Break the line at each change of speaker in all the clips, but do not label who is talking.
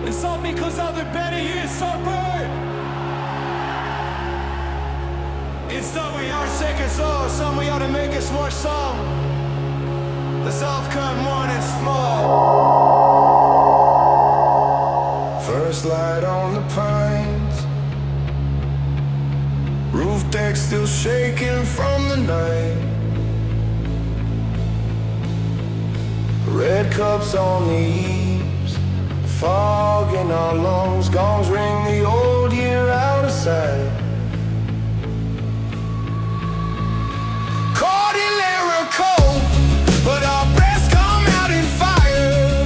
It's all because of the better years, Sunbird. It's time we are second soul, some we ought to make us more song. Let's all come one and small.
First light on the pines, roof deck still shaking from the night. Red cups on the eaves, fog in our lungs, gongs ring the old year out of sight. Caught in error cold, but our breaths come out in fire.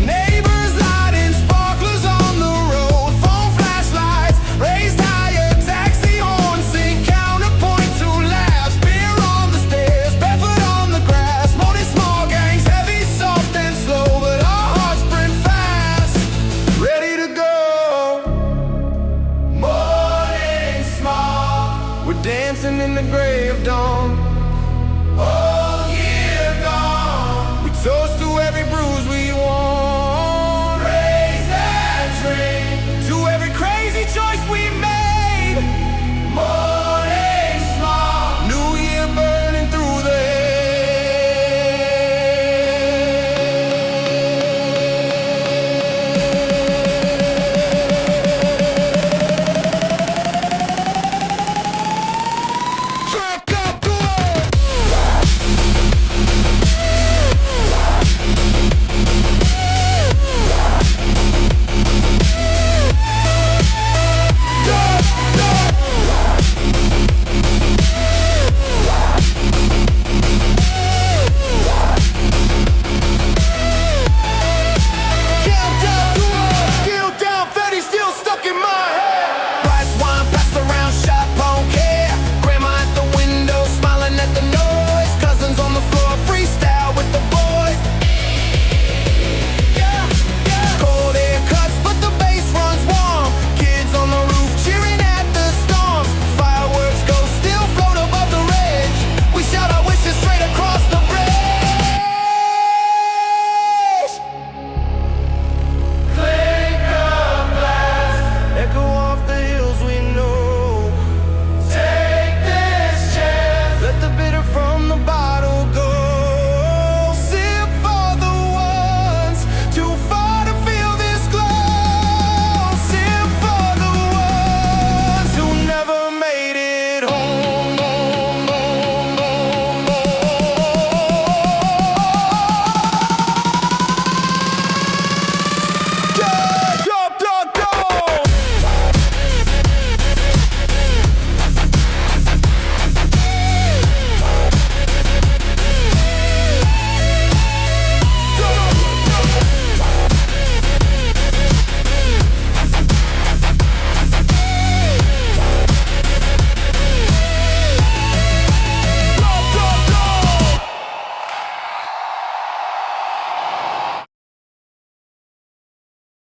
Neighbors lighting sparklers on the road, phone flashlights raised higher, taxi horns sing counterpoint to laughs. Beer on the stairs, barefoot on the grass. Morning smog gangs, heavy, soft and slow, but our hearts sprint fast, ready to go. Morning smog, we're dancing in the gray of dawn.